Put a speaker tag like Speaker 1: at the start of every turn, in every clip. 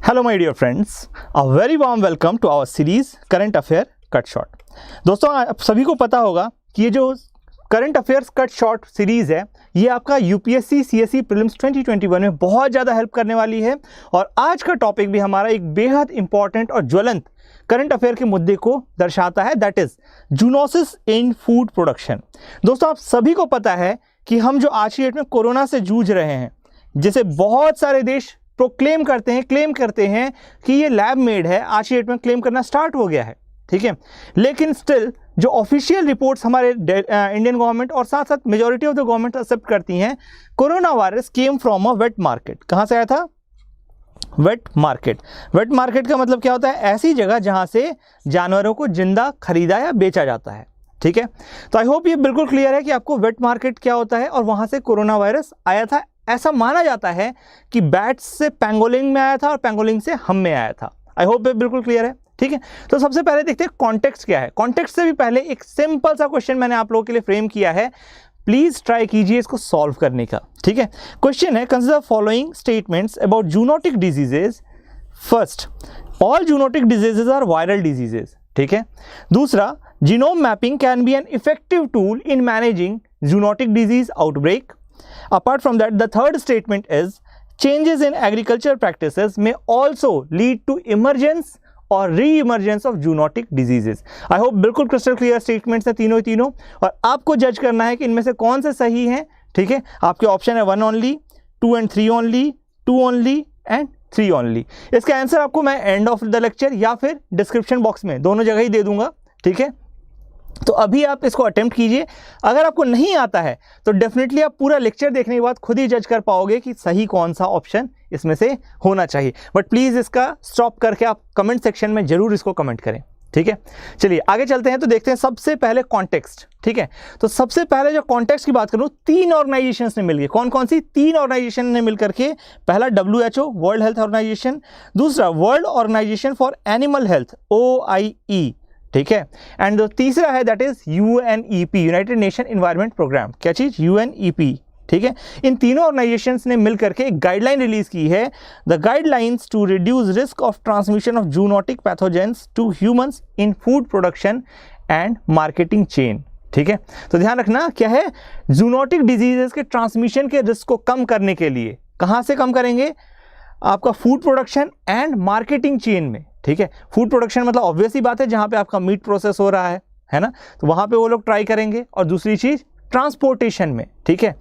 Speaker 1: Hello my dear friends, a very warm welcome to our series current affair cut short. दोस्तों, आप सभी को पता होगा कि ये जो current affairs cut short series है ये आपका यूपीएससी सीएसई प्रीलिम्स 2021 में बहुत ज़्यादा हेल्प करने वाली है। और आज का टॉपिक भी हमारा एक बेहद इंपॉर्टेंट और ज्वलंत करंट अफेयर के मुद्दे को दर्शाता है, that is zoonosis in food production. दोस्तों, आप सभी को पता है कि हम जो आज की डेट में कोरोना से जूझ रहे हैं, जैसे बहुत सारे देश क्लेम करते हैं कि ये लैब मेड है, आज की डेट में क्लेम करना स्टार्ट हो गया है, ठीक है। लेकिन स्टिल जो ऑफिशियल रिपोर्ट्स हमारे इंडियन गवर्नमेंट और साथ साथ majority of the government accept करती हैं, corona virus came from a wet market. कहाँ से आया था? Wait market. वेट मार्केट का मतलब क्या होता है? ऐसी जगह जहाँ से जानवरों को जिंदा खरीदा या बेचा जाता है, ठीक है। तो आई होप ये बिल्कुल क्लियर है कि आपको वेट मार्केट क्या होता है और वहाँ से कोरोना वायरस आया था। ऐसा माना जाता है कि बैट्स से पेंगोलिन में आया था और पेंगोलिन से हम में आया था। आई होप ये बिल्कुल क्लियर है, ठीक है। तो सबसे पहले देखते हैं कॉन्टेक्स्ट क्या है। कॉन्टेक्स्ट से भी पहले एक सिंपल सा क्वेश्चन मैंने आप लोगों के लिए फ्रेम किया है, प्लीज ट्राई कीजिए इसको सॉल्व करने का, ठीक है। क्वेश्चन है, consider following statements about zoonotic diseases. First, all zoonotic diseases are viral diseases, ठीक है। दूसरा, genome mapping can be an effective tool in managing zoonotic disease outbreak. Apart from that, the third statement is changes in agriculture practices may also lead to emergence or re-emergence of zoonotic diseases. I hope बिल्कुल crystal clear statements हैं तीनों ही तीनों, और आपको जज करना है कि इनमें से कौन से सही हैं, ठीक है। आपके ऑप्शन है 1 only, 2 and 3 only, 2 only and 3 only। इसका आंसर आपको मैं एंड ऑफ द लेक्चर या फिर डिस्क्रिप्शन बॉक्स में दोनों जगह ही दे दूंगा, ठीक है। तो अभी आप इसको अटेम्प्ट कीजिए। अगर आपको नहीं आता है तो डेफिनेटली आप पूरा लेक्चर देखने के बाद खुद ही जज कर पाओगे कि सही कौन सा ऑप्शन इसमें से होना चाहिए। बट प्लीज़ इसका स्टॉप करके आप कमेंट सेक्शन में जरूर इसको कमेंट करें, ठीक है। चलिए आगे चलते हैं, तो देखते हैं सबसे पहले कॉन्टेक्स्ट, ठीक है। तो सबसे पहले जो कॉन्टेक्स्ट की बात करूं, 3 ऑर्गेनाइजेशंस ने मिलकर, कौन कौन सी? 3 ऑर्गेनाइजेशन ने मिलकर के, पहला WHO वर्ल्ड हेल्थ ऑर्गेनाइजेशन, दूसरा world organization for animal health OIE, ठीक है, एंड तीसरा है that is UNEP united nation environment programme. क्या चीज? UNEP, ठीक है। इन तीनों ऑर्गेनाइजेशंस ने मिलकर के एक गाइडलाइन रिलीज की है, the guidelines to reduce risk of transmission of zoonotic pathogens to humans in food production and marketing chain, ठीक है। तो ध्यान रखना क्या है, जूनोटिक डिजीजेस के ट्रांसमिशन के रिस्क को कम करने के लिए कहां से कम करेंगे? आपका food production and marketing chain में, ठीक है। फूड प्रोडक्शन मतलब ऑब्वियस ही बात है जहां पे आपका मीट प्रोसेस हो रहा है ना, तो वहां पे वो लोग ट्राई करेंगे। और दूसरी चीज ट्रांसपोर्टेशन में, ठीक है।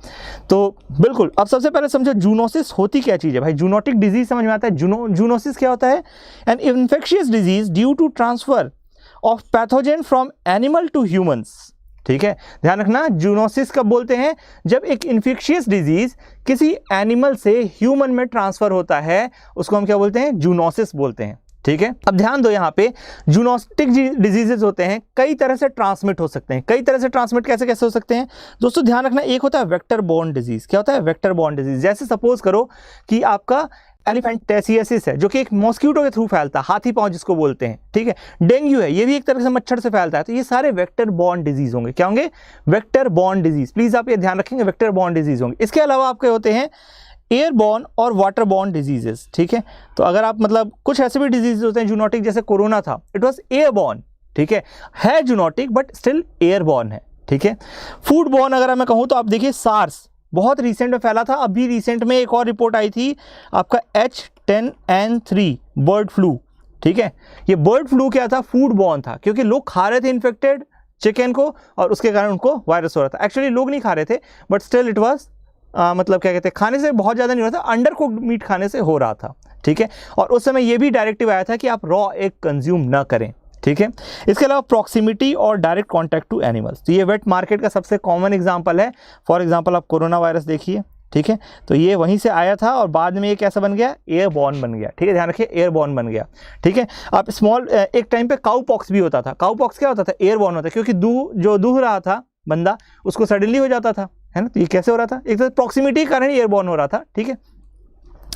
Speaker 1: तो बिल्कुल, अब सबसे पहले समझो जूनोसिस होती क्या चीज है भाई। जूनोटिक डिजीज समझ में आता है। जूनोसिस क्या होता है? An infectious disease due to transfer of pathogen from animal to humans, ठीक है। ध्यान रखना, जूनोसिस कब बोलते हैं? जब एक इन्फेक्शियस डिजीज किसी एनिमल से ह्यूमन में ट्रांसफर होता है, उसको हम क्या बोलते हैं? जूनोसिस बोलते हैं, ठीक है। अब ध्यान दो, यहाँ पे जूनोटिक डिजीजेस होते हैं, कई तरह से ट्रांसमिट हो सकते हैं। कई तरह से ट्रांसमिट कैसे कैसे हो सकते हैं दोस्तों? ध्यान रखना, एक होता है वेक्टर बॉर्न डिजीज। क्या होता है? Vector borne disease. जैसे सपोज करो कि आपका एलिफेंटेसियसिस है, जो कि एक मॉस्किटो के थ्रू फैलता है, हाथी पांव जिसको बोलते हैं, ठीक है। डेंगू है, ये भी एक तरह से मच्छर से फैलता है। तो ये सारे वेक्टर बॉर्न डिजीज होंगे। क्या होंगे? Vector borne disease. प्लीज आप ये ध्यान रखेंगे, वेक्टर बॉर्न डिजीज होंगे। इसके अलावा आपके होते हैं एयरबॉर्न और वाटरबॉर्न डिजीजेस, ठीक है। तो अगर आप मतलब कुछ ऐसे भी डिजीज होते हैं जूनोटिक, जैसे कोरोना था, इट वाज एयरबॉर्न, ठीक है जूनोटिक बट स्टिल एयरबॉर्न है, ठीक है। फूड बॉर्न अगर मैं कहूँ तो आप देखिए सार्स बहुत रिसेंट में फैला था। अभी रिसेंट में एक और रिपोर्ट आई थी आपका H10N3 बर्ड फ्लू, ठीक है। ये बर्ड फ्लू क्या था? फूड बॉर्न था, क्योंकि लोग खा रहे थे इन्फेक्टेड चिकन को और उसके कारण उनको वायरस हो रहा था। एक्चुअली लोग नहीं खा रहे थे बट स्टिल इट वाज मतलब क्या कहते हैं, खाने से बहुत ज़्यादा नहीं हो रहा था, अंडर कुक्ड मीट खाने से हो रहा था, ठीक है। और उस समय ये भी डायरेक्टिव आया था कि आप रॉ एग कंज्यूम ना करें, ठीक है। इसके अलावा प्रॉक्सिमिटी और डायरेक्ट कॉन्टैक्ट टू एनिमल्स, तो ये वेट मार्केट का सबसे कॉमन एग्जांपल है। फॉर एग्जांपल आप कोरोना वायरस देखिए, ठीक है। तो ये वहीं से आया था और बाद में ये कैसा बन गया? एयरबॉर्न बन गया, ठीक है। ध्यान रखिए, एयरबॉर्न बन गया, ठीक है। आप स्मॉल एक टाइम पे काउ पॉक्स भी होता था। काउ पॉक्स क्या होता था? एयरबॉर्न होता है, क्योंकि जो दूह रहा था बंदा, उसको सडनली हो जाता था, है ना। तो ये कैसे हो रहा था? एक तो प्रॉक्सिमिटी के कारण एयरबॉर्न हो रहा था, ठीक है।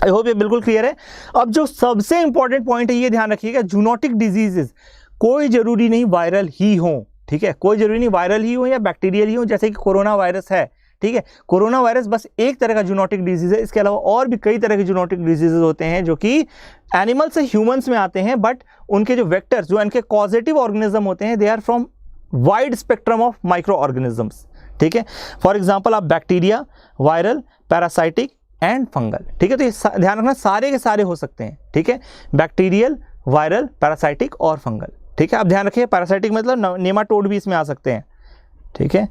Speaker 1: आई होप ये बिल्कुल क्लियर है। अब जो सबसे इंपॉर्टेंट पॉइंट है, ये ध्यान रखिएगा, जूनोटिक डिजीजेस कोई जरूरी नहीं वायरल ही हो, ठीक है। कोई जरूरी नहीं वायरल ही हो या बैक्टीरियल ही हो, जैसे कि कोरोना वायरस है, ठीक है। कोरोना वायरस बस एक तरह का जूनोटिक डिजीज है, इसके अलावा और भी कई तरह के जूनोटिक डिजीजेज होते हैं जो कि एनिमल से ह्यूमंस में आते हैं, बट उनके जो वेक्टर्स, जो इनके कॉजेटिव ऑर्गेनिज्म होते हैं, they are from wide spectrum of micro organisms, ठीक है। फॉर एग्जाम्पल आप bacteria, viral, parasitic and fungal, ठीक है। तो ये ध्यान रखना सारे के सारे हो सकते हैं, ठीक है, बैक्टीरियल, वायरल, पैरासाइटिक और फंगल, ठीक है। आप ध्यान रखिए पैरासाइटिक मतलब नेमाटोड भी इसमें आ सकते हैं, ठीक है,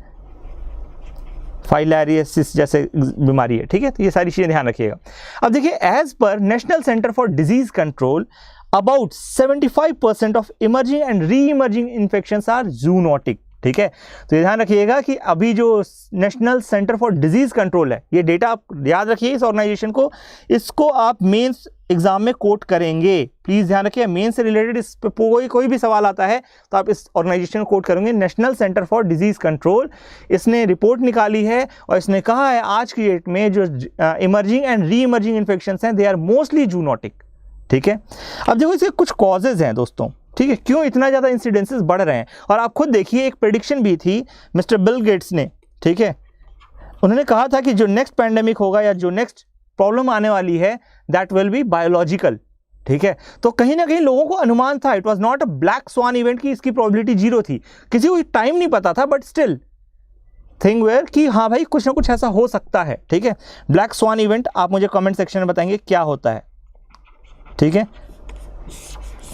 Speaker 1: फाइलेरियसिस जैसे बीमारी है, ठीक है। तो ये सारी चीजें ध्यान रखिएगा। अब देखिए, as per national centre for disease control about 75% of emerging and re emerging infections are zoonotic, ठीक है। तो ये ध्यान रखिएगा कि अभी जो national centre for disease control है, ये डेटा आप याद रखिए इस ऑर्गेनाइजेशन को, इसको आप मेंस एग्जाम में कोट करेंगे, प्लीज ध्यान रखिए। मेंस से रिलेटेड इस पे कोई भी सवाल आता है तो आप इस ऑर्गेनाइजेशन को कोट करेंगे, national centre for disease control. इसने रिपोर्ट निकाली है और इसने कहा है आज की डेट में जो emerging and re emerging infections हैं, दे आर मोस्टली जूनोटिक, ठीक है। अब देखो इसके कुछ कॉजेज हैं दोस्तों, ठीक है, क्यों इतना ज़्यादा इंसिडेंसेस बढ़ रहे हैं। और आप खुद देखिए, एक प्रेडिक्शन भी थी मिस्टर बिल गेट्स ने, ठीक है, उन्होंने कहा था कि जो नेक्स्ट पैंडेमिक होगा या जो नेक्स्ट प्रॉब्लम आने वाली है, दैट विल बी बायोलॉजिकल, ठीक है। तो कहीं ना कहीं लोगों को अनुमान था, it was not a black swan event की इसकी प्रोबेबिलिटी 0 थी, किसी को टाइम नहीं पता था, बट स्टिल थिंग वेयर कि हाँ भाई कुछ ना कुछ ऐसा हो सकता है, ठीक है। ब्लैक स्वान इवेंट आप मुझे कमेंट सेक्शन में बताएंगे क्या होता है, ठीक है।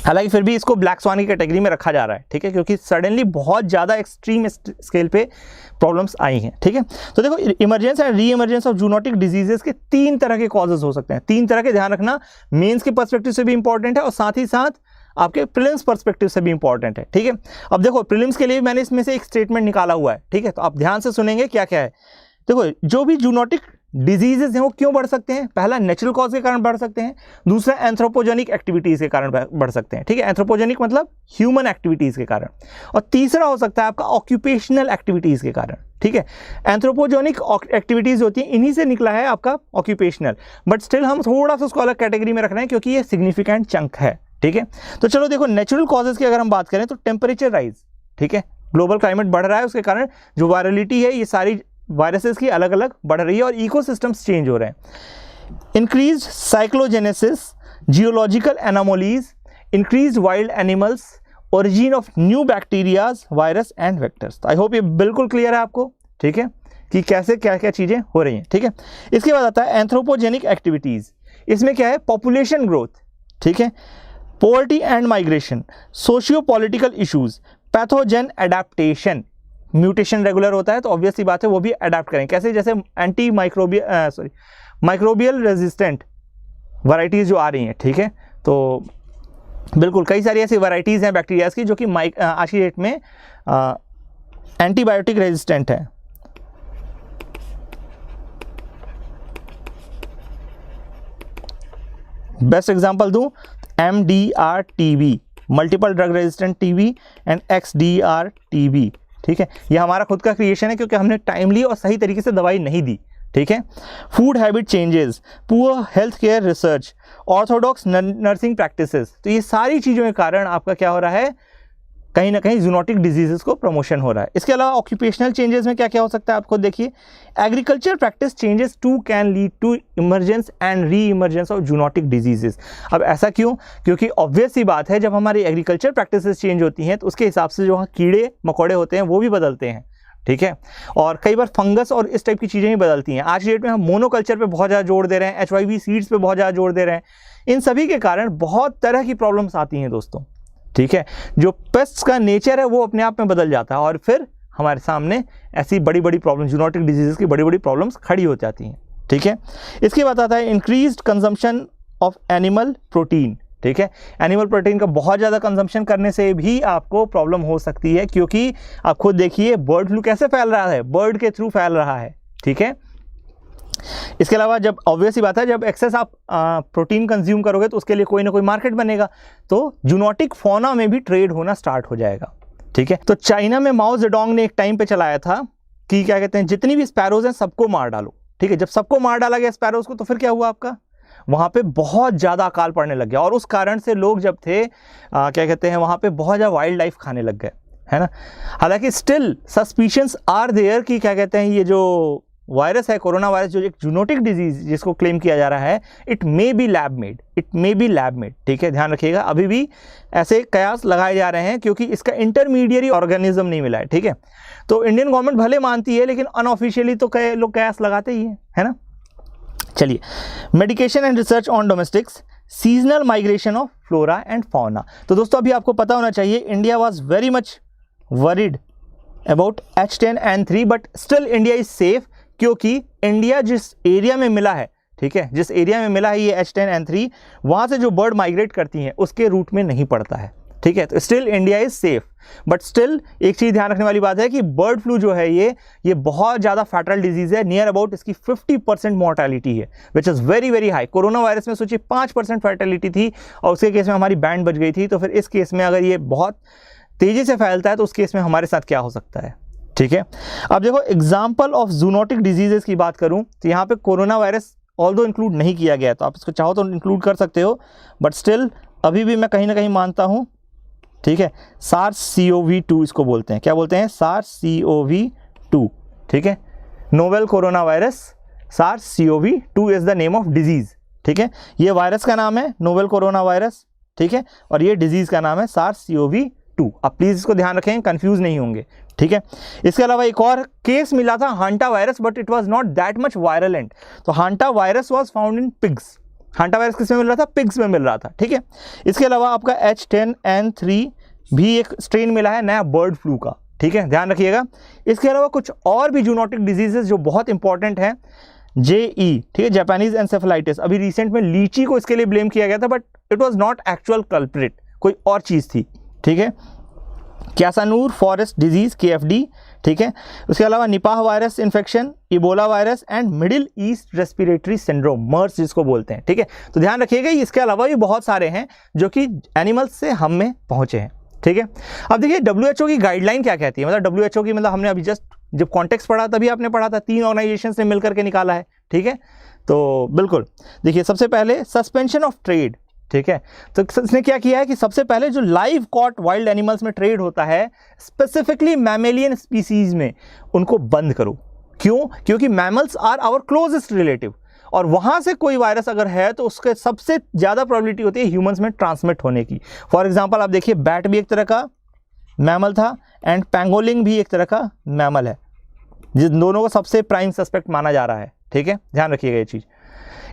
Speaker 1: हालांकि फिर भी इसको ब्लैक स्वान की कैटेगरी में रखा जा रहा है, ठीक है, क्योंकि सडनली बहुत ज़्यादा एक्सट्रीम स्केल पे प्रॉब्लम्स आई हैं, ठीक है। तो देखो, emergence and re emergence of zoonotic diseases के 3 तरह के कॉजेज हो सकते हैं, 3 तरह के, ध्यान रखना। मेंस के पर्सपेक्टिव से भी इंपॉर्टेंट है और साथ ही साथ आपके प्रीलिम्स पर्सपेक्टिव से भी इंपॉर्टेंट है, ठीक है। अब देखो, प्रीलिम्स के लिए मैंने इसमें से एक स्टेटमेंट निकाला हुआ है, ठीक है, तो आप ध्यान से सुनेंगे क्या क्या है। देखो, जो भी जूनोटिक डिजीजेस हैं वो क्यों बढ़ सकते हैं, पहला नेचुरल कॉज के कारण बढ़ सकते हैं, दूसरा एंथ्रोपोजेनिक एक्टिविटीज के कारण बढ़ सकते हैं, ठीक है, एंथ्रोपोजेनिक मतलब ह्यूमन एक्टिविटीज के कारण, और तीसरा हो सकता है आपका ऑक्यूपेशनल एक्टिविटीज के कारण, ठीक है। एंथ्रोपोजेनिक एक्टिविटीज होती हैं, इन्हीं से निकला है आपका ऑक्यूपेशनल, बट स्टिल हम थोड़ा सा उसको अलग कैटेगरी में रख रहे हैं क्योंकि ये सिग्निफिकेंट चंक है, ठीक है। तो चलो देखो, नेचुरल कॉजेज की अगर हम बात करें तो टेम्परेचर राइज, ठीक है, ग्लोबल क्लाइमेट बढ़ रहा है, उसके कारण जो वायरलिटी है ये सारी वायरसेस की अलग अलग बढ़ रही है और इकोसिस्टम्स चेंज हो रहे हैं। Increased cyclogenesis, geological anomalies, increased wild animals, origin of new bacterias, virus and vectors. I hope ये बिल्कुल क्लियर है आपको, ठीक है, कि कैसे क्या क्या चीज़ें हो रही हैं, ठीक है। इसके बाद आता है एंथ्रोपोजेनिक एक्टिविटीज़, इसमें क्या है, पॉपुलेशन ग्रोथ, ठीक है, poverty and migration, socio political issues, pathogen adaptation, mutation regular होता है तो ऑब्वियस सी बात है वो भी अडेप्ट करें, कैसे, जैसे एंटी माइक्रोबियल रेजिस्टेंट वैरायटीज़ जो आ रही हैं, ठीक है। तो बिल्कुल कई सारी ऐसी वैरायटीज़ हैं बैक्टीरियाज की जो कि आज की डेट में एंटीबायोटिक रेजिस्टेंट है। बेस्ट एग्जांपल दूं, MDR-TB, multiple drug resistant TB, and XDR-TB, ठीक है। ये हमारा खुद का क्रिएशन है क्योंकि हमने टाइमली और सही तरीके से दवाई नहीं दी, ठीक है। Food habit changes, poor health care research, Orthodox nursing practices, तो ये सारी चीज़ों के कारण आपका क्या हो रहा है, कहीं ना कहीं जूनोटिक डिजीजेस को प्रमोशन हो रहा है। इसके अलावा ऑक्यूपेशनल चेंजेस में क्या क्या हो सकता है आप खुद देखिए, agriculture practice changes too can lead to emergence and re emergence of zoonotic diseases. अब ऐसा क्यों, क्योंकि ऑब्वियस सी बात है जब हमारी एग्रीकल्चर प्रैक्टिसेस चेंज होती हैं तो उसके हिसाब से जो कीड़े मकोड़े होते हैं वो भी बदलते हैं, ठीक है, और कई बार फंगस और इस टाइप की चीज़ें ही बदलती हैं। आज की डेट में हम मोनोकल्चर पे बहुत ज़्यादा जोर दे रहे हैं, HYV सीड्स पे बहुत ज़्यादा जोर दे रहे हैं, इन सभी के कारण बहुत तरह की प्रॉब्लम्स आती हैं दोस्तों, ठीक है। जो पेस्ट्स का नेचर है वो अपने आप में बदल जाता है और फिर हमारे सामने ऐसी बड़ी बड़ी प्रॉब्लम, जूनोटिक डिजीजेस की बड़ी बड़ी प्रॉब्लम्स खड़ी हो जाती हैं, ठीक है। इसके बाद आता है increased consumption of animal protein, ठीक है। एनिमल प्रोटीन का बहुत ज़्यादा कंजम्पशन करने से भी आपको प्रॉब्लम हो सकती है, क्योंकि आप खुद देखिए बर्ड फ्लू कैसे फैल रहा है, बर्ड के थ्रू फैल रहा है, ठीक है। इसके अलावा जब ऑब्वियस ही बात है जब एक्सेस आप प्रोटीन कंज्यूम करोगे तो उसके लिए कोई ना कोई मार्केट बनेगा, तो जूनोटिक फौना में भी ट्रेड होना स्टार्ट हो जाएगा, ठीक है। तो चाइना में माओ जेडोंग ने एक टाइम पे चलाया था कि क्या कहते हैं, जितनी भी स्पैरोज हैं सबको मार डालो, ठीक है। जब सबको मार डाला गया स्पैरोज को तो फिर क्या हुआ, आपका वहाँ पे बहुत ज़्यादा अकाल पड़ने लग गया और उस कारण से लोग जब थे क्या कहते हैं वहाँ पे बहुत ज़्यादा वाइल्ड लाइफ खाने लग गए, है ना। हालांकि स्टिल सस्पिशंस आर देयर कि क्या कहते हैं ये जो वायरस है कोरोना वायरस, जो एक जूनोटिक डिजीज जिसको क्लेम किया जा रहा है, it may be lab made, ठीक है, ध्यान रखिएगा। अभी भी ऐसे कयास लगाए जा रहे हैं क्योंकि इसका इंटरमीडिएरी ऑर्गेनिज्म नहीं मिला है, ठीक है। तो इंडियन गवर्नमेंट भले मानती है लेकिन अनऑफिशियली तो कई लोग कयास लगाते ही है ना। चलिए, medication and research on domestics, seasonal migration of flora and fauna. तो दोस्तों अभी आपको पता होना चाहिए, India was very much worried about H10N3 but still India is safe, क्योंकि इंडिया जिस एरिया में मिला है, ठीक है, जिस एरिया में मिला है ये H10N3, वहाँ से जो बर्ड माइग्रेट करती हैं उसके रूट में नहीं पड़ता है, ठीक है। तो still India is safe, but still एक चीज़ ध्यान रखने वाली बात है कि बर्ड फ्लू जो है ये बहुत ज़्यादा फैटल डिजीज़ है। नियर अबाउट इसकी 50% मॉर्टैलिटी है, which is very very high. Corona virus में सोचिए 5% फैटलिटी थी और उसके केस में हमारी बैंड बच गई थी। तो फिर इस केस में अगर ये बहुत तेज़ी से फैलता है तो उस केस में हमारे साथ क्या हो सकता है, ठीक है। अब देखो, एग्जाम्पल ऑफ जूनोटिक डिजीजेस की बात करूँ तो यहाँ पे कोरोना वायरस ऑल्दो इंक्लूड नहीं किया गया, तो आप इसको चाहो तो इंक्लूड कर सकते हो, बट स्टिल अभी भी मैं कहीं ना कहीं मानता हूँ, ठीक है। SARS-CoV-2 इसको बोलते हैं, क्या बोलते हैं, SARS-CoV-2, ठीक है। Novel corona virus, SARS-CoV-2 is the name of disease, ठीक है। ये वायरस का नाम है नोवेल कोरोना वायरस, ठीक है, और ये डिजीज का नाम है SARS-CoV-2। आप प्लीज इसको ध्यान रखें, कंफ्यूज नहीं होंगे, ठीक है। इसके अलावा एक और केस मिला था hanta virus, but it was not that much virulent. तो hanta virus was found in pigs. Hanta virus किस में मिल रहा था, पिग्स में मिल रहा था, ठीक है। इसके अलावा आपका H10N3 भी एक स्ट्रेन मिला है नया बर्ड फ्लू का, ठीक है, ध्यान रखिएगा। इसके अलावा कुछ और भी जूनोटिक डिजीजेस जो बहुत इंपॉर्टेंट हैं, JE, ठीक है, जापानीज एंसेफेलाइटिस। अभी रिसेंट में लीची को इसके लिए ब्लेम किया गया था, but it was not actual culprit, कोई और चीज़ थी, ठीक है। क्यासानूर फॉरेस्ट डिजीज, KFD, ठीक है। उसके अलावा Nipah virus infection, Ebola virus and Middle East respiratory syndrome, MERS जिसको बोलते हैं, ठीक है। तो ध्यान रखिएगा, इसके अलावा भी बहुत सारे हैं जो कि एनिमल्स से हम में पहुंचे हैं, ठीक है। अब देखिए WHO की गाइडलाइन क्या कहती है, मतलब WHO की, मतलब हमने अभी जस्ट जब कॉन्टेक्स्ट पढ़ा तभी आपने पढ़ा था, 3 ऑर्गेनाइजेशन ने मिलकर के निकाला है, ठीक है। तो बिल्कुल देखिए, सबसे पहले सस्पेंशन ऑफ ट्रेड, ठीक है। तो इसने क्या किया है कि सबसे पहले जो लाइव कॉट वाइल्ड एनिमल्स में ट्रेड होता है, स्पेसिफिकली मैमेलियन स्पीसीज में, उनको बंद करो। क्यों? क्योंकि mammals are our closest relative, और वहां से कोई वायरस अगर है तो उसके सबसे ज़्यादा प्रोबेबिलिटी होती है ह्यूमंस में ट्रांसमिट होने की। फॉर एग्जाम्पल आप देखिए, बैट भी एक तरह का मैमल था एंड पैंगोलिन भी एक तरह का मैमल है, जिन दोनों को सबसे प्राइम सस्पेक्ट माना जा रहा है, ठीक है, ध्यान रखिएगा ये चीज़।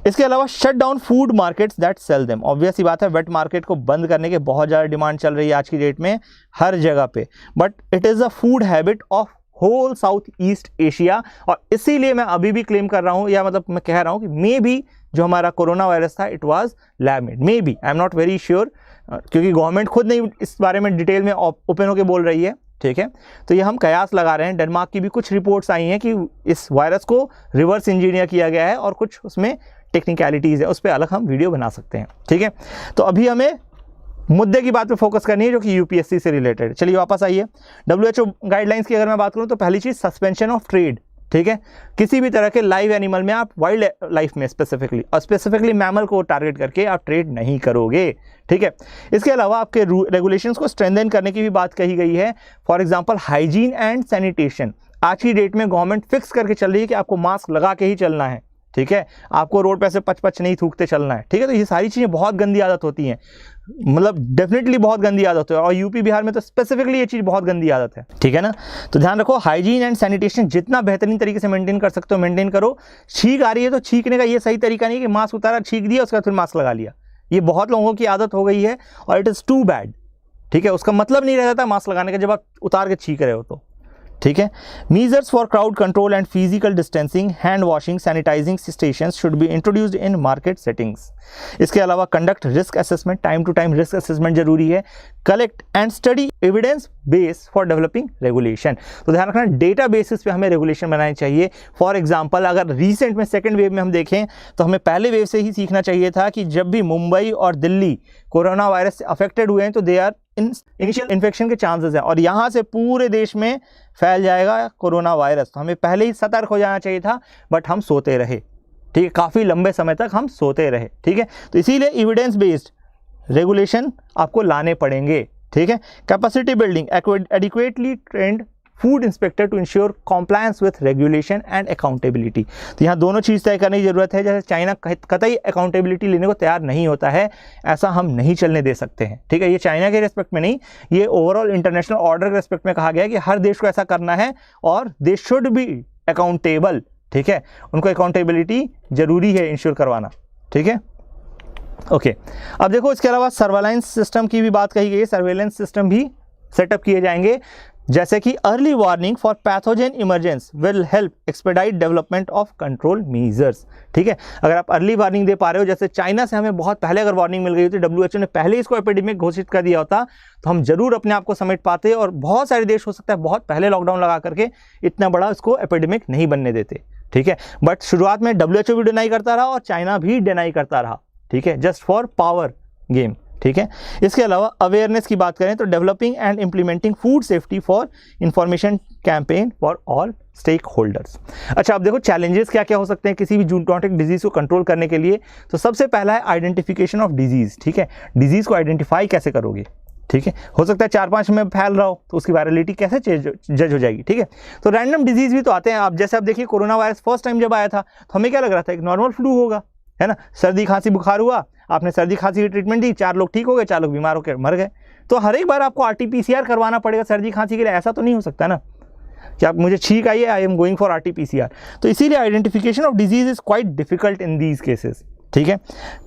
Speaker 1: इसके अलावा shut down food markets that sell them. Obvious ही बात है, वेट मार्केट को बंद करने के बहुत ज़्यादा डिमांड चल रही है आज की डेट में हर जगह पे, but it is a food habit of whole south east Asia, और इसीलिए मैं अभी भी क्लेम कर रहा हूँ, या मतलब मैं कह रहा हूँ कि मे बी जो हमारा कोरोना वायरस था it was lab made, may be, I am not very sure, क्योंकि गवर्नमेंट खुद नहीं इस बारे में डिटेल में ओपन होकर बोल रही है, ठीक है। तो ये हम कयास लगा रहे हैं। डेनमार्क की भी कुछ रिपोर्ट्स आई हैं कि इस वायरस को रिवर्स इंजीनियर किया गया है और कुछ उसमें टेक्निकलिटीज़ है, उस पर अलग हम वीडियो बना सकते हैं, ठीक है। तो अभी हमें मुद्दे की बात पे फोकस करनी है जो कि UPSC से रिलेटेड। चलिए वापस आइए, WHO गाइडलाइंस की अगर मैं बात करूं तो पहली चीज़ सस्पेंशन ऑफ ट्रेड, ठीक है। किसी भी तरह के लाइव एनिमल में, आप वाइल्ड लाइफ में स्पेसिफिकली, और स्पेसिफिकली मैमल को टारगेट करके आप ट्रेड नहीं करोगे, ठीक है। इसके अलावा आपके रेगुलेशंस को स्ट्रेंथन करने की भी बात कही गई है। For example hygiene and sanitation, आज की डेट में गवर्नमेंट फिक्स करके चल रही है कि आपको मास्क लगा के ही चलना है, ठीक है, आपको रोड पे से पच नहीं थूकते चलना है, ठीक है। तो ये सारी चीज़ें बहुत गंदी आदत होती हैं, मतलब डेफिनेटली बहुत गंदी आदत है, और यूपी बिहार में तो स्पेसिफिकली ये चीज़ बहुत गंदी आदत है, ठीक है ना। तो ध्यान रखो, हाइजीन एंड सैनिटेशन जितना बेहतरीन तरीके से मेंटेन कर सकते हो मेंटेन करो। छींक आ रही है तो छींकने का ये सही तरीका नहीं है कि मास्क उतारा, छींक दिया, उसके बाद फिर मास्क लगा लिया। ये बहुत लोगों की आदत हो गई है और इट इज़ टू बैड, ठीक है। उसका मतलब नहीं रहता मास्क लगाने का जब आप उतार के छींक रहे हो तो, ठीक है। Measures for crowd control and physical distancing, hand washing, sanitising stations should be introduced in market settings. इसके अलावा conduct risk assessment, time to time risk assessment जरूरी है। Collect and study evidence base for developing regulation. तो ध्यान रखना, data basis पे हमें regulation बनानी चाहिए। फॉर एग्जांपल अगर रिसेंट में सेकेंड वेव में हम देखें तो हमें पहले वेव से ही सीखना चाहिए था कि जब भी मुंबई और दिल्ली कोरोना वायरस से अफेक्टेड हुए हैं तो दे आर इनिशियल इन्फेक्शन के चांसेस हैं, और यहाँ से पूरे देश में फैल जाएगा कोरोना वायरस। तो हमें पहले ही सतर्क हो जाना चाहिए था, बट हम सोते रहे, ठीक है, काफ़ी लंबे समय तक हम सोते रहे, ठीक है। तो इसीलिए एविडेंस बेस्ड रेगुलेशन आपको लाने पड़ेंगे, ठीक है। Capacity building, adequately trained food inspector to ensure compliance with regulation and accountability. तो यहाँ दोनों चीज़ तय करने की जरूरत है। जैसे चाइना कतई अकाउंटेबिलिटी लेने को तैयार नहीं होता है, ऐसा हम नहीं चलने दे सकते हैं, ठीक है। ये चाइना के रिस्पेक्ट में नहीं, ये ओवरऑल इंटरनेशनल ऑर्डर के रिस्पेक्ट में कहा गया है कि हर देश को ऐसा करना है और दे शुड बी अकाउंटेबल, ठीक है। उनको अकाउंटेबिलिटी जरूरी है इंश्योर करवाना, ठीक है। ओके, अब देखो इसके अलावा सर्वेलेंस सिस्टम की भी बात कही गई है। सर्वेलेंस सिस्टम भी सेटअप किए जाएंगे, जैसे कि early warning for pathogen emergence will help expedite development of control measures, ठीक है। अगर आप अर्ली वार्निंग दे पा रहे हो, जैसे चाइना से हमें बहुत पहले अगर वार्निंग मिल गई होती, WHO ने पहले इसको एपिडेमिक घोषित कर दिया होता, तो हम जरूर अपने आप को समेट पाते और बहुत सारे देश हो सकता है बहुत पहले लॉकडाउन लगा करके इतना बड़ा इसको एपिडेमिक नहीं बनने देते, ठीक है। बट शुरुआत में WHO भी डिनाई करता रहा और चाइना भी डिनाई करता रहा, ठीक है, जस्ट फॉर पावर गेम, ठीक है। इसके अलावा अवेयरनेस की बात करें तो developing and implementing food safety for information campaign for all stakeholders. अच्छा, अब देखो चैलेंजेस क्या क्या हो सकते हैं किसी भी जूनोटिक डिजीज को कंट्रोल करने के लिए। तो सबसे पहला है आइडेंटिफिकेशन ऑफ डिजीज, ठीक है। डिजीज को आइडेंटिफाई कैसे करोगे, ठीक है। हो सकता है 4-5 में फैल रहा हो तो उसकी वायरलिटी कैसे जज हो जाएगी, ठीक है। तो रैंडम डिजीज भी तो आते हैं। आप जैसे आप देखिए कोरोना वायरस फर्स्ट टाइम जब आया था तो हमें क्या लग रहा था, एक नॉर्मल फ्लू होगा, है ना। सर्दी खांसी बुखार हुआ, आपने सर्दी खांसी की ट्रीटमेंट दी, 4 लोग ठीक हो गए, 4 लोग बीमार होकर मर गए। तो हर एक बार आपको RT-PCR करवाना पड़ेगा सर्दी खांसी के लिए, ऐसा तो नहीं हो सकता ना कि आप मुझे छींक आई है, I am going for RT-PCR। तो इसीलिए identification of disease is quite difficult in these cases, ठीक है।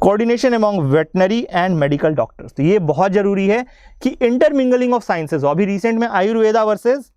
Speaker 1: Coordination among veterinary and medical doctors, तो ये बहुत जरूरी है कि इंटरमिंगलिंग ऑफ साइंसेज। अभी रिसेंट में आयुर्वेदा वर्सेस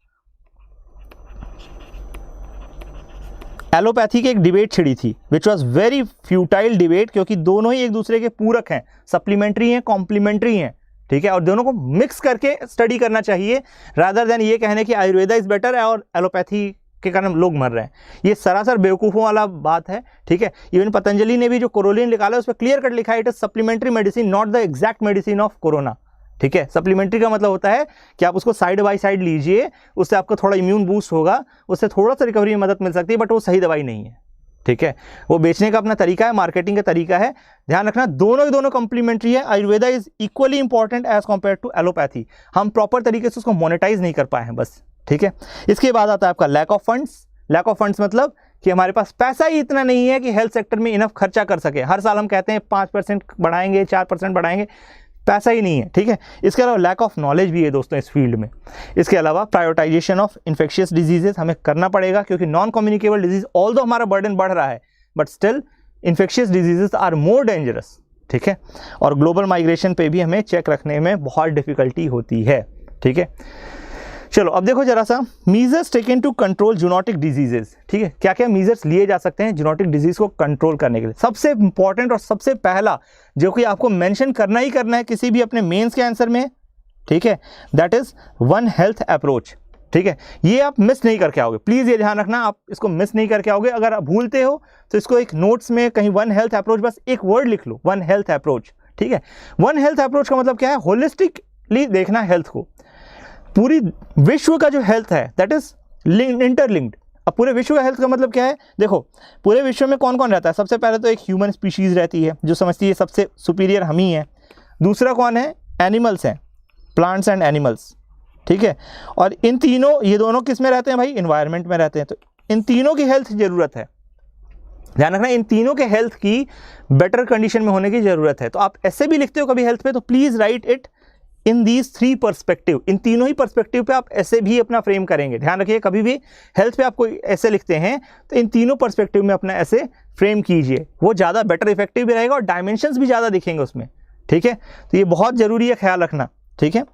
Speaker 1: एलोपैथी की एक डिबेट छिड़ी थी, which was very futile debate, क्योंकि दोनों ही एक दूसरे के पूरक हैं, सप्लीमेंट्री हैं, कॉम्प्लीमेंट्री हैं, ठीक है। और दोनों को मिक्स करके स्टडी करना चाहिए, रादर देन ये कहने कि आयुर्वेदा इज बेटर है और एलोपैथी के कारण लोग मर रहे हैं। ये सरासर बेवकूफ़ों वाला बात है, ठीक है। इवन पतंजलि ने भी जो कोरोलिन निकाला है उस पर क्लियर कट लिखा है, it is supplementary medicine not the exact medicine of corona, ठीक है। सप्लीमेंट्री का मतलब होता है कि आप उसको साइड बाय साइड लीजिए, उससे आपको थोड़ा इम्यून बूस्ट होगा, उससे थोड़ा सा रिकवरी में मदद मिल सकती है, बट वो सही दवाई नहीं है, ठीक है। वो बेचने का अपना तरीका है, मार्केटिंग का तरीका है। ध्यान रखना दोनों कॉम्प्लीमेंट्री है। Ayurveda is equally important as compare to allopathy. हम प्रॉपर तरीके से उसको मोनेटाइज नहीं कर पाए हैं बस, ठीक है। इसके बाद आता है आपका lack of funds. Lack of funds मतलब कि हमारे पास पैसा ही इतना नहीं है कि हेल्थ सेक्टर में इनफ खर्चा कर सके। हर साल हम कहते हैं 5% बढ़ाएंगे, 4% बढ़ाएंगे, पैसा ही नहीं है, ठीक है। इसके अलावा लैक ऑफ नॉलेज भी है दोस्तों इस फील्ड में। इसके अलावा प्रायोरिटाइजेशन ऑफ इन्फेक्शियस डिजीजेस हमें करना पड़ेगा, क्योंकि नॉन कम्युनिकेबल डिजीज ऑल्दो हमारा बर्डन बढ़ रहा है, but still infectious diseases are more dangerous, ठीक है। और ग्लोबल माइग्रेशन पे भी हमें चेक रखने में बहुत डिफिकल्टी होती है, ठीक है। चलो अब देखो जरा सा measures taken to control zoonotic diseases, ठीक है। क्या क्या मीजर्स लिए जा सकते हैं जूनोटिक डिजीज को कंट्रोल करने के लिए। सबसे इंपॉर्टेंट और सबसे पहला जो कि आपको मेंशन करना ही करना है किसी भी अपने मेंस के आंसर में, ठीक है, that is one health approach, ठीक है। ये आप मिस नहीं करके आओगे, प्लीज ये ध्यान रखना, आप इसको मिस नहीं करके आओगे। अगर आप भूलते हो तो इसको एक नोट्स में कहीं वन हेल्थ अप्रोच बस एक वर्ड लिख लो, वन हेल्थ अप्रोच, ठीक है। वन हेल्थ अप्रोच का मतलब क्या है, होलिस्टिकली देखना हेल्थ को। पूरी विश्व का जो हेल्थ है दैट इज इंटरलिंक्ड। अब पूरे विश्व का हेल्थ का मतलब क्या है, देखो पूरे विश्व में कौन कौन रहता है। सबसे पहले तो एक ह्यूमन स्पीशीज रहती है जो समझती है सबसे सुपीरियर हम ही हैं। दूसरा कौन है, एनिमल्स हैं, प्लांट्स एंड एनिमल्स, ठीक है। और इन तीनों, ये दोनों किस में रहते हैं भाई, इन्वायरमेंट में रहते हैं। तो इन तीनों की हेल्थ जरूरत है, ध्यान रखना इन तीनों के हेल्थ की बेटर कंडीशन में होने की जरूरत है। तो आप ऐसे भी लिखते हो कभी हेल्थ पे, तो please write it in these 3 perspective. इन तीनों ही पर्सपेक्टिव पे आप ऐसे भी अपना फ्रेम करेंगे। ध्यान रखिए कभी भी हेल्थ पे आपको ऐसे लिखते हैं तो इन तीनों पर्सपेक्टिव में अपना ऐसे फ्रेम कीजिए, वो ज़्यादा बेटर इफेक्टिव भी रहेगा और डायमेंशंस भी ज़्यादा दिखेंगे उसमें, ठीक है। तो ये बहुत जरूरी है ख्याल रखना, ठीक है।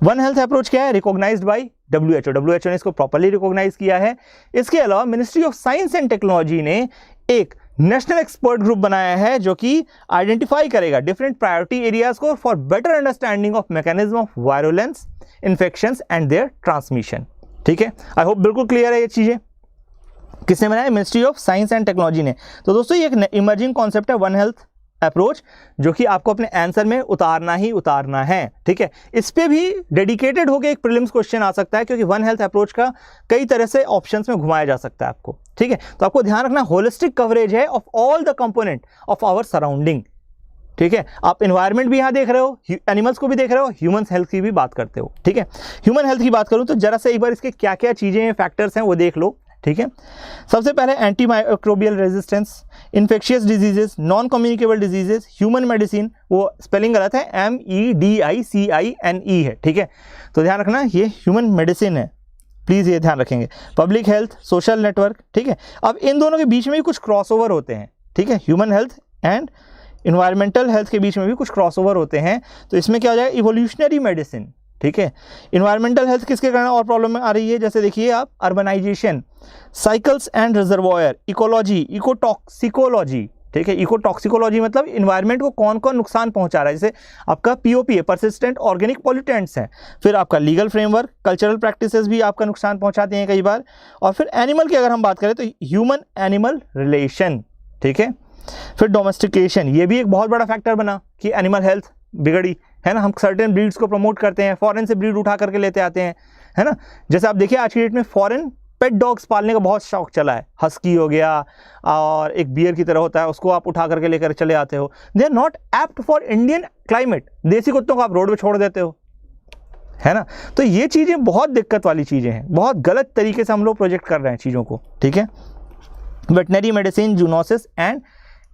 Speaker 1: वन हेल्थ अप्रोच क्या है, रिकॉग्नाइज्ड बाय WHO ने इसको प्रॉपर्ली रिकॉग्नाइज किया है। इसके अलावा ministry of science and technology ने एक नेशनल एक्सपर्ट ग्रुप बनाया है जो कि आइडेंटिफाई करेगा डिफरेंट प्रायोरिटी एरियाज को for better understanding of mechanism of virulence, infections and their transmission, ठीक है। आई होप बिल्कुल क्लियर है ये चीजें। किसने बनाया, ministry of science and technology ने। तो दोस्तों ये एक इमर्जिंग कॉन्सेप्ट है वन हेल्थ अप्रोच, जो कि आपको अपने आंसर में उतारना ही उतारना है, ठीक है। इस पे भी डेडिकेटेड होकर एक प्रीलिम्स क्वेश्चन आ सकता है, क्योंकि वन हेल्थ अप्रोच का कई तरह से ऑप्शंस में घुमाया जा सकता है आपको, ठीक है। तो आपको ध्यान रखना होलिस्टिक कवरेज है of all the component of our surrounding, ठीक है। आप इन्वायरमेंट भी यहाँ देख रहे हो, एनिमल्स को भी देख रहे हो, ह्यूमन हेल्थ की भी बात करते हो, ठीक है। ह्यूमन हेल्थ की बात करूँ तो जरा सा एक बार इसके क्या क्या चीज़ें फैक्टर्स हैं वो देख लो, ठीक है। सबसे पहले anti microbial resistance, infectious diseases, non communicable diseases, human medicine, वो स्पेलिंग गलत है, MEDICINE है, ठीक है। तो ध्यान रखना ये ह्यूमन मेडिसिन है, प्लीज़ ये ध्यान रखेंगे। पब्लिक हेल्थ, सोशल नेटवर्क, ठीक है। अब इन दोनों के बीच में भी कुछ क्रॉसओवर होते हैं, ठीक है। Human health and environmental health के बीच में भी कुछ क्रॉसओवर होते हैं। तो इसमें क्या हो जाएगा, इवोल्यूशनरी मेडिसिन, ठीक है। इन्वायरमेंटल हेल्थ किसके कारण और प्रॉब्लम में आ रही है, जैसे देखिए आप urbanisation, cycles and reservoir, ecology, ecotoxicology, ठीक है। इकोटॉक्सिकोलॉजी मतलब इन्वायरमेंट को कौन कौन नुकसान पहुंचा रहा है, जैसे आपका POP है, परसिस्टेंट ऑर्गेनिक पॉल्यूटेंट्स हैं। फिर आपका लीगल फ्रेमवर्क, कल्चरल प्रैक्टिसेस भी आपका नुकसान पहुंचाते हैं कई बार। और फिर एनिमल की अगर हम बात करें तो ह्यूमन एनिमल रिलेशन, ठीक है। फिर डोमेस्टिकेशन, ये भी एक बहुत बड़ा फैक्टर बना कि एनिमल हेल्थ बिगड़ी, है ना। हम सर्टेन ब्रीड्स को प्रमोट करते हैं, फॉरेन से ब्रीड उठा करके लेते आते हैं, है ना। जैसे आप देखिए आज की डेट में फॉरेन पेट डॉग्स पालने का बहुत शौक चला है। हस्की हो गया और एक बियर की तरह होता है, उसको आप उठा करके लेकर चले आते हो। They are not apt for Indian climate. देसी कुत्तों को आप रोड पे छोड़ देते हो, है ना। तो ये चीज़ें बहुत दिक्कत वाली चीज़ें हैं, बहुत गलत तरीके से हम लोग प्रोजेक्ट कर रहे हैं चीज़ों को, ठीक है। वेटनरी मेडिसिन, जूनोसिस एंड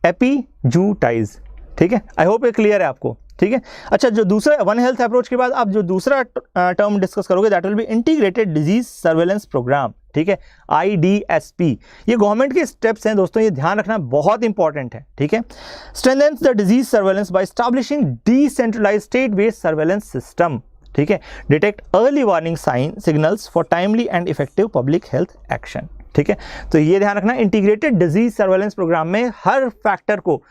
Speaker 1: एपीजूटाइज, ठीक है। आई होप ये क्लियर है आपको, ठीक है। अच्छा, जो दूसरा वन हेल्थ अप्रोच के बाद आप जो दूसरा टर्म डिस्कस करोगे that will be integrated disease surveillance programme, ठीक है, IDSP। ये गवर्नमेंट के स्टेप्स हैं दोस्तों, ये ध्यान रखना बहुत इंपॉर्टेंट है, ठीक है। Strengthens the disease surveillance by establishing decentralised state based surveillance system, ठीक है। Detect early warning sign signals for timely and effective public health action, ठीक है। तो ये ध्यान रखना, इंटीग्रेटेड डिजीज सर्वेलेंस प्रोग्राम में हर फैक्टर को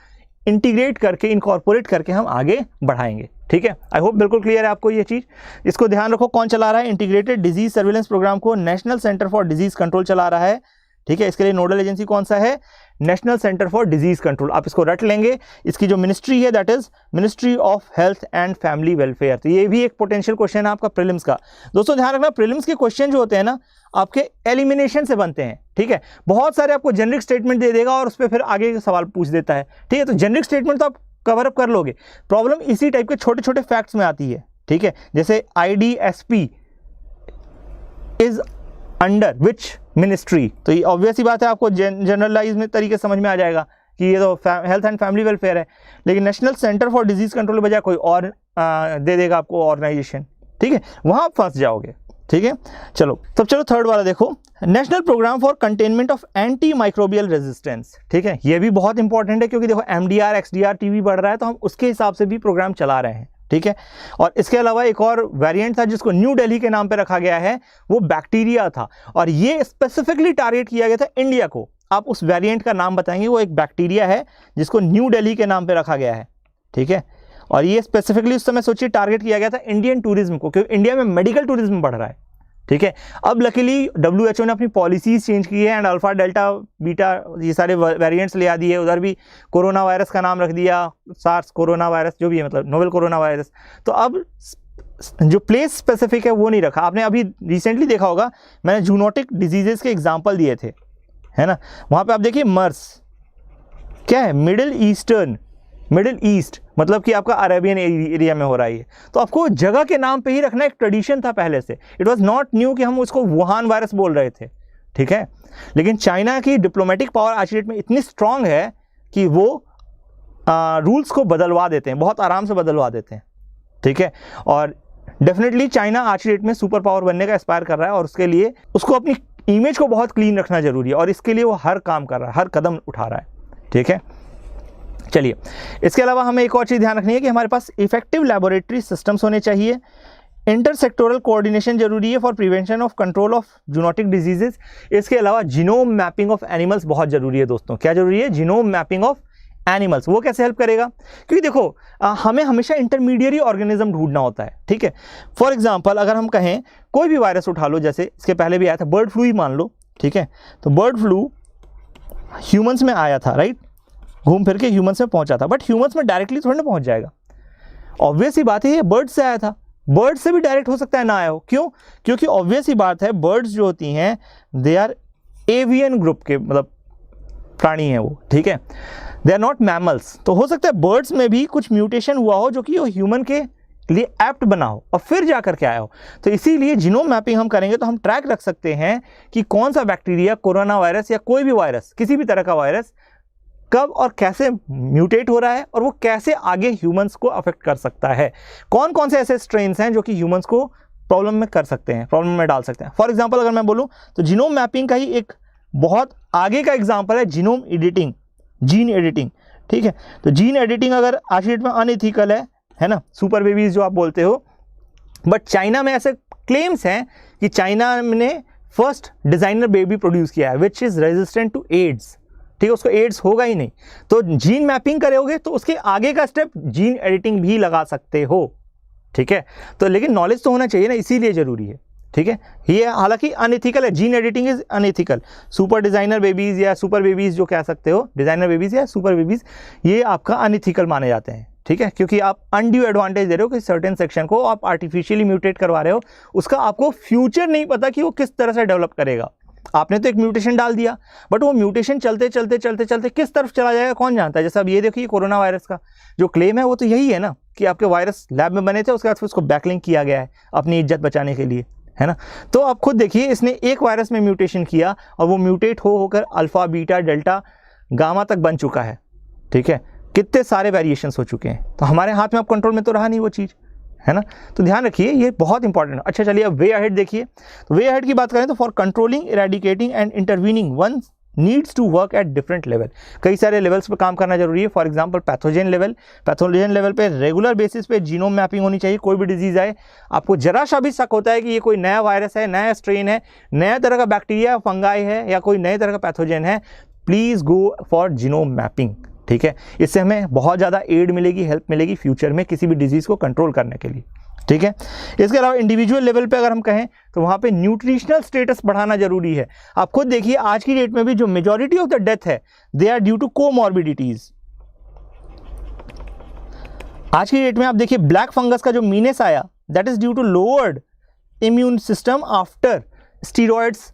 Speaker 1: इंटीग्रेट करके, इनकॉर्पोरेट करके हम आगे बढ़ाएंगे, ठीक है। आई होप बिल्कुल क्लियर है आपको ये चीज़। इसको ध्यान रखो, कौन चला रहा है इंटीग्रेटेड डिजीज सर्वेलेंस प्रोग्राम को, national centre for disease control चला रहा है, ठीक है। इसके लिए नोडल एजेंसी कौन सा है, national centre for disease control. आप इसको रट लेंगे, इसकी जो मिनिस्ट्री है that is ministry of health and family welfare. तो ये भी एक पोटेंशियल क्वेश्चन है आपका प्रीलिम्स का। दोस्तों ध्यान रखना, प्रीलिम्स के क्वेश्चन जो होते हैं ना आपके एलिमिनेशन से बनते हैं, ठीक है। बहुत सारे आपको जेनरिक स्टेटमेंट दे देगा और उस पर फिर आगे सवाल पूछ देता है, ठीक है। तो जेनरिक स्टेटमेंट तो आप कवर अप कर लोगे, प्रॉब्लम इसी टाइप के छोटे छोटे फैक्ट्स में आती है, ठीक है। जैसे IDSP is under which ministry, तो ये ऑब्वियस ही बात है, आपको जनरलाइज में तरीके समझ में आ जाएगा कि ये तो हेल्थ एंड फैमिली वेलफेयर है। लेकिन national centre for disease control के बजाय कोई और दे देगा आपको ऑर्गेनाइजेशन, ठीक है, वहां आप फंस जाओगे, ठीक है। चलो तब चलो थर्ड वाला देखो, national programme for containment of anti microbial resistance, ठीक है। ये भी बहुत इंपॉर्टेंट है क्योंकि देखो MDR XDR TB बढ़ रहा है, तो हम उसके हिसाब से भी प्रोग्राम चला रहे हैं, ठीक है। और इसके अलावा एक और वेरिएंट था जिसको न्यू दिल्ली के नाम पे रखा गया है, वो बैक्टीरिया था और ये स्पेसिफिकली टारगेट किया गया था इंडिया को। आप उस वेरिएंट का नाम बताएंगे, वो एक बैक्टीरिया है जिसको न्यू दिल्ली के नाम पे रखा गया है, ठीक है। और ये स्पेसिफिकली उस समय सोचिए टारगेट किया गया था इंडियन टूरिज्म को, क्योंकि इंडिया में मेडिकल टूरिज्म बढ़ रहा है, ठीक है। अब लकीली WHO ने अपनी पॉलिसीज चेंज की है एंड अल्फा डेल्टा बीटा ये सारे वेरिएंट्स ले आ दिए। उधर भी कोरोना वायरस का नाम रख दिया, सार्स कोरोना वायरस जो भी है, मतलब नोवेल कोरोना वायरस। तो अब जो प्लेस स्पेसिफिक है वो नहीं रखा। आपने अभी रिसेंटली देखा होगा, मैंने जूनोटिक डिजीजेस के एग्जाम्पल दिए थे, है ना। वहाँ पे आप देखिए मर्स क्या है, मिडिल ईस्ट मतलब कि आपका अरेबियन एरिया में हो रहा है। तो आपको जगह के नाम पे ही रखना एक ट्रेडिशन था पहले से, इट वाज नॉट न्यू कि हम उसको वुहान वायरस बोल रहे थे, ठीक है। लेकिन चाइना की डिप्लोमेटिक पावर आज की डेट में इतनी स्ट्रांग है कि वो रूल्स को बदलवा देते हैं, बहुत आराम से बदलवा देते हैं, ठीक है। और डेफिनेटली चाइना आज की डेट में सुपर पावर बनने का एस्पायर कर रहा है और उसके लिए उसको अपनी इमेज को बहुत क्लीन रखना जरूरी है और इसके लिए वो हर काम कर रहा है, हर कदम उठा रहा है, ठीक है। चलिए, इसके अलावा हमें एक और चीज़ ध्यान रखनी है कि हमारे पास इफेक्टिव लैबोरेटरी सिस्टम्स होने चाहिए, इंटरसेक्टोरल कोऑर्डिनेशन जरूरी है for prevention of control of zoonotic diseases. इसके अलावा जीनोम मैपिंग ऑफ एनिमल्स बहुत जरूरी है दोस्तों। क्या जरूरी है? Genome mapping of animals. वो कैसे हेल्प करेगा? क्योंकि देखो हमें हमेशा इंटरमीडिएरी ऑर्गेनिज्म ढूंढना होता है, ठीक है। फॉर एग्जांपल अगर हम कहें कोई भी वायरस उठा लो, जैसे इसके पहले भी आया था बर्ड फ्लू ही मान लो, ठीक है। तो बर्ड फ्लू ह्यूमंस में आया था, राइट, घूम फिर के ह्यूमंस में पहुंचा था, बट ह्यूमंस में डायरेक्टली थोड़ी ना पहुंच जाएगा। ऑब्वियस ही बात है ये बर्ड से आया था, बर्ड से भी डायरेक्ट हो सकता है ना आया हो। क्यों? क्योंकि ऑब्वियस ही बात है बर्ड्स जो होती हैं दे आर एवियन ग्रुप के, मतलब प्राणी हैं वो, ठीक है, दे आर नॉट मैमल्स। तो हो सकता है बर्ड्स में भी कुछ म्यूटेशन हुआ हो जो कि वो ह्यूमन के लिए एप्ट बना हो और फिर जा करके आया हो। तो इसीलिए जीनोम मैपिंग हम करेंगे तो हम ट्रैक रख सकते हैं कि कौन सा बैक्टीरिया, कोरोना वायरस या कोई भी वायरस, किसी भी तरह का वायरस कब और कैसे म्यूटेट हो रहा है और वो कैसे आगे ह्यूमंस को अफेक्ट कर सकता है। कौन कौन से ऐसे स्ट्रेन्स हैं जो कि ह्यूमंस को प्रॉब्लम में कर सकते हैं, प्रॉब्लम में डाल सकते हैं। फॉर एग्जांपल अगर मैं बोलूं तो जीनोम मैपिंग का ही एक बहुत आगे का एग्जांपल है जीनोम एडिटिंग, जीन एडिटिंग, ठीक है। तो जीन एडिटिंग अगर आज की डेट में अनएथिकल है ना, सुपर बेबीज जो आप बोलते हो, बट चाइना में ऐसे क्लेम्स हैं कि चाइना ने फर्स्ट डिजाइनर बेबी प्रोड्यूस किया है which is resistant to AIDS, ठीक है, उसको एड्स होगा ही नहीं। तो जीन मैपिंग करोगे तो उसके आगे का स्टेप जीन एडिटिंग भी लगा सकते हो, ठीक है। तो लेकिन नॉलेज तो होना चाहिए ना, इसीलिए जरूरी है, ठीक है। ये हालांकि अनएथिकल है, gene editing is unethical. Super designer babies या सुपर बेबीज जो कह सकते हो, डिजाइनर बेबीज या सुपर बेबीज, ये आपका अनएथिकल माने जाते हैं, ठीक है, क्योंकि आप अनड्यू एडवांटेज दे रहे हो कि सर्टेन सेक्शन को आप आर्टिफिशियली म्यूटेट करवा रहे हो, उसका आपको फ्यूचर नहीं पता कि वो किस तरह से डेवलप करेगा। आपने तो एक म्यूटेशन डाल दिया, बट वो म्यूटेशन चलते चलते चलते चलते किस तरफ चला जाएगा कौन जानता है। जैसे अब ये देखिए कोरोना वायरस का जो क्लेम है वो तो यही है ना कि आपके वायरस लैब में बने थे, उसके बाद फिर उसको बैकलिंक किया गया है अपनी इज्जत बचाने के लिए, है ना। तो आप खुद देखिए, इसने एक वायरस में म्यूटेशन किया और वो म्यूटेट होकर अल्फा, बीटा, डेल्टा, गामा तक बन चुका है, ठीक है। कितने सारे वेरिएशंस हो चुके हैं, तो हमारे हाथ में अब कंट्रोल में तो रहा नहीं वो चीज़, है ना। तो ध्यान रखिए, ये बहुत इंपॉर्टेंट है। अच्छा चलिए अब वे अहेड देखिए। तो वे अहेड की बात करें तो for controlling, eradicating and intervening one needs to work at different level. कई सारे लेवल्स पे काम करना जरूरी है। For example pathogen level, pathogen level पे रेगुलर बेसिस पे जीनोम मैपिंग होनी चाहिए। कोई भी डिजीज आए, आपको जरा सा भी शक होता है कि ये कोई नया वायरस है, नया स्ट्रेन है, नया तरह का बैक्टीरिया, फंगाई है या कोई नए तरह का पैथोजन है, please go for genome mapping, ठीक है। इससे हमें बहुत ज़्यादा एड मिलेगी, हेल्प मिलेगी फ्यूचर में किसी भी डिजीज़ को कंट्रोल करने के लिए, ठीक है। इसके अलावा इंडिविजुअल लेवल पे अगर हम कहें तो वहाँ पे न्यूट्रिशनल स्टेटस बढ़ाना जरूरी है। आप खुद देखिए आज की डेट में भी जो मेजॉरिटी ऑफ द डेथ है they are due to comorbidities. आज की डेट में आप देखिए ब्लैक फंगस का जो मीनेस आया that is due to lowered immune system after steroids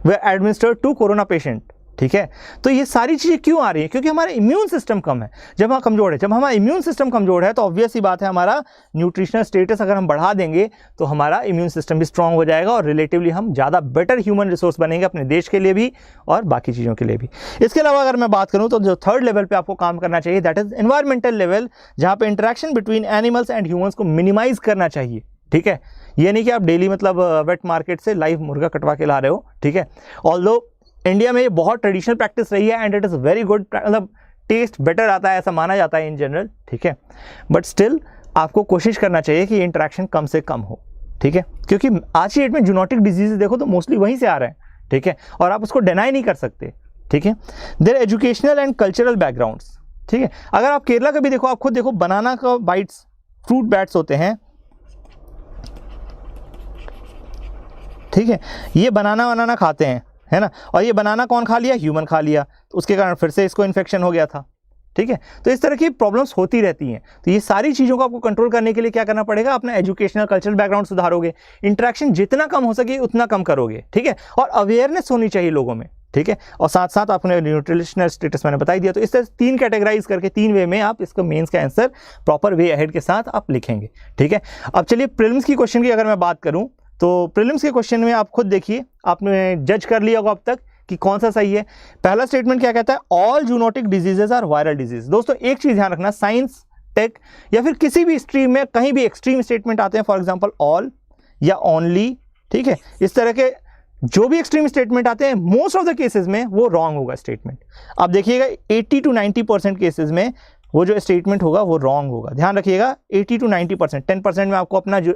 Speaker 1: were administered to corona patient, ठीक है। तो ये सारी चीज़ें क्यों आ रही है? क्योंकि हमारा इम्यून सिस्टम कम है, जब हम कमज़ोर है, जब हमारा इम्यून सिस्टम कमज़ोर है तो ऑब्वियस ही बात है हमारा न्यूट्रिशनल स्टेटस अगर हम बढ़ा देंगे तो हमारा इम्यून सिस्टम भी स्ट्रांग हो जाएगा और रिलेटिवली हम ज़्यादा बेटर ह्यूमन रिसोर्स बनेंगे अपने देश के लिए भी और बाकी चीज़ों के लिए भी। इसके अलावा अगर मैं बात करूँ तो जो थर्ड लेवल पर आपको काम करना चाहिए दैट इज एनवायरमेंटल लेवल, जहाँ पे interaction between animals and humans को मिनिमाइज करना चाहिए, ठीक है। ये नहीं कि आप डेली मतलब वेट मार्केट से लाइव मुर्गा कटवा के ला रहे हो, ठीक है। ऑल्दो इंडिया में ये बहुत ट्रेडिशनल प्रैक्टिस रही है and it is very good, मतलब टेस्ट बेटर आता है ऐसा माना जाता है इन जनरल, ठीक है। बट स्टिल आपको कोशिश करना चाहिए कि ये इंटरेक्शन कम से कम हो, ठीक है, क्योंकि आज की डेट में जूनोटिक डिजीज देखो तो मोस्टली वहीं से आ रहे हैं, ठीक है, और आप उसको डिनाई नहीं कर सकते, ठीक है। There educational and cultural backgrounds, ठीक है। अगर आप केरला का भी देखो, आप खुद देखो बनाना का बाइट्स, फ्रूट बैट्स होते हैं, ठीक है, ये बनाना खाते हैं, है ना, और ये बनाना कौन खा लिया? ह्यूमन खा लिया, तो उसके कारण फिर से इसको इन्फेक्शन हो गया था, ठीक है। तो इस तरह की प्रॉब्लम्स होती रहती हैं। तो ये सारी चीज़ों को आपको कंट्रोल करने के लिए क्या करना पड़ेगा? अपना एजुकेशनल कल्चरल बैकग्राउंड सुधारोगे, इंटरेक्शन जितना कम हो सके उतना कम करोगे, ठीक है, और अवेयरनेस होनी चाहिए लोगों में, ठीक है, और साथ साथ आपने न्यूट्रिशनल स्टेटस मैंने बताई दिया। तो इस तरह 3 कैटेगराइज करके 3 वे में आप इसको मेंस का आंसर प्रॉपर वे अहेड के साथ आप लिखेंगे, ठीक है। अब चलिए प्रीलिम्स की क्वेश्चन की अगर मैं बात करूँ तो प्रीलिम्स के क्वेश्चन में आप खुद देखिए, आपने जज कर लिया होगा अब तक कि कौन सा सही है। पहला स्टेटमेंट क्या कहता है? All zoonotic diseases are viral disease. दोस्तों एक चीज ध्यान रखना, साइंस, टेक या फिर किसी भी स्ट्रीम में कहीं भी एक्सट्रीम स्टेटमेंट आते हैं, फॉर एग्जांपल ऑल या ओनली, ठीक है, इस तरह के जो भी एक्सट्रीम स्टेटमेंट आते हैं मोस्ट ऑफ द केसेस में वो रॉन्ग होगा स्टेटमेंट। आप देखिएगा 80 to 90% केसेस में वो जो स्टेटमेंट होगा वो रॉन्ग होगा। ध्यान रखिएगा 80 to 90%, 10% में आपको अपना जो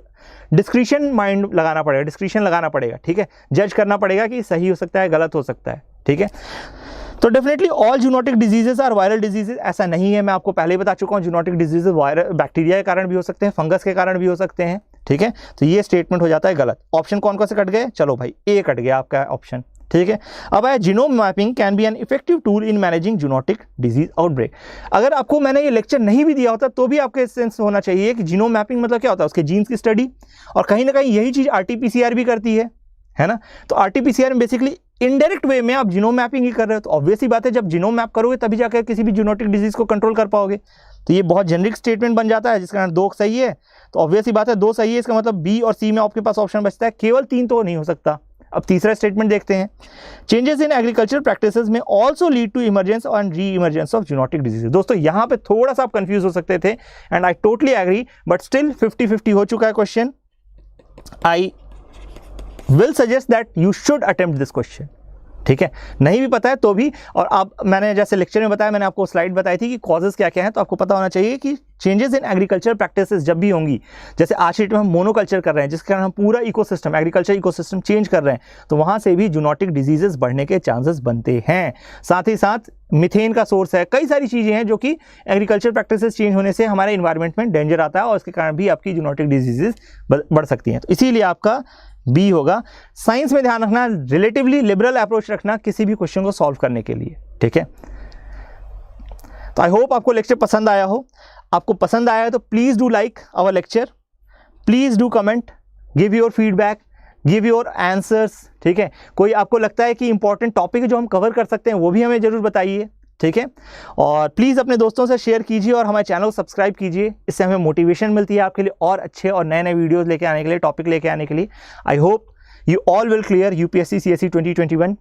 Speaker 1: डिस्क्रिशन माइंड लगाना पड़ेगा, डिस्क्रिशन लगाना पड़ेगा, ठीक है, जज करना पड़ेगा कि सही हो सकता है, गलत हो सकता है, ठीक है। तो definitely all zoonotic diseases are viral diseases ऐसा नहीं है, मैं आपको पहले ही बता चुका हूँ। जूनोटिक डिजीजेस वायरल बैक्टीरिया के कारण भी हो सकते हैं, फंगस के कारण भी हो सकते हैं, ठीक है। तो ये स्टेटमेंट हो जाता है गलत। ऑप्शन कौन कौन से कट गए? चलो भाई ए कट गया आपका ऑप्शन, ठीक है। अब आया genome mapping can be an effective tool in managing zoonotic disease outbreak. अगर आपको मैंने ये लेक्चर नहीं भी दिया होता तो भी आपके सेंस होना चाहिए कि जीनोम मैपिंग मतलब क्या होता है, उसके जीन्स की स्टडी, और कहीं ना कहीं यही चीज़ RT-PCR भी करती है ना। तो RT-PCR में बेसिकली इनडायरेक्ट वे में आप जीनोम मैपिंग ही कर रहे हो, तो ऑब्वियस ही बात है जब जीनोम मैप करोगे तभी जाकर किसी भी जूनोटिक डिजीज को कंट्रोल कर पाओगे। तो ये बहुत जेनरिक स्टेटमेंट बन जाता है, जिसका कारण 2 सही है, तो ऑब्वियस ही बात है 2 सही है, इसका मतलब बी और सी में आपके पास ऑप्शन बचता है, केवल 3 तो नहीं हो सकता। अब तीसरा स्टेटमेंट देखते हैं, चेंजेस इन एग्रीकल्चर प्रैक्टिसेस में also lead to emergence and re emergence of zoonotic disease. दोस्तों यहाँ पे थोड़ा सा आप कंफ्यूज हो सकते थे, and I totally agree, but still 50-50 हो चुका है question. I will suggest that you should attempt this question, ठीक है, नहीं भी पता है तो भी। और आप, मैंने जैसे लेक्चर में बताया, मैंने आपको स्लाइड बताई थी कि कॉजेज क्या क्या हैं, तो आपको पता होना चाहिए कि चेंजेस इन एग्रीकल्चर प्रैक्टिसेस जब भी होंगी, जैसे आज डेट में हम मोनोकल्चर कर रहे हैं, जिसके कारण हम पूरा इकोसिस्टम, एग्रीकल्चर इकोसिस्टम चेंज कर रहे हैं, तो वहाँ से भी जूनोटिक डिजीजेस बढ़ने के चांसेस बनते हैं। साथ ही साथ मिथेन का सोर्स है, कई सारी चीज़ें हैं जो कि एग्रीकल्चर प्रैक्टिसेस चेंज होने से हमारे इन्वायरमेंट में डेंजर आता है, और इसके कारण भी आपकी जूनोटिक डिजीजेस बढ़ सकती हैं। तो इसीलिए आपका बी होगा। साइंस में ध्यान रखना, रिलेटिवली लिबरल अप्रोच रखना किसी भी क्वेश्चन को सॉल्व करने के लिए, ठीक है। तो आई होप आपको लेक्चर पसंद आया हो। आपको पसंद आया है तो please do like our lecture, please do comment, give your feedback, give your answers, ठीक है। कोई आपको लगता है कि इंपॉर्टेंट टॉपिक जो हम कवर कर सकते हैं वो भी हमें ज़रूर बताइए, ठीक है। और प्लीज़ अपने दोस्तों से शेयर कीजिए और हमारे चैनल को सब्सक्राइब कीजिए, इससे हमें मोटिवेशन मिलती है आपके लिए और अच्छे और नए नए वीडियोस लेके आने के लिए, टॉपिक लेके आने के लिए। I hope you all will clear UPSC CSE 2021।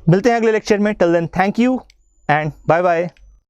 Speaker 1: मिलते हैं अगले लेक्चर में, till then thank you and bye bye.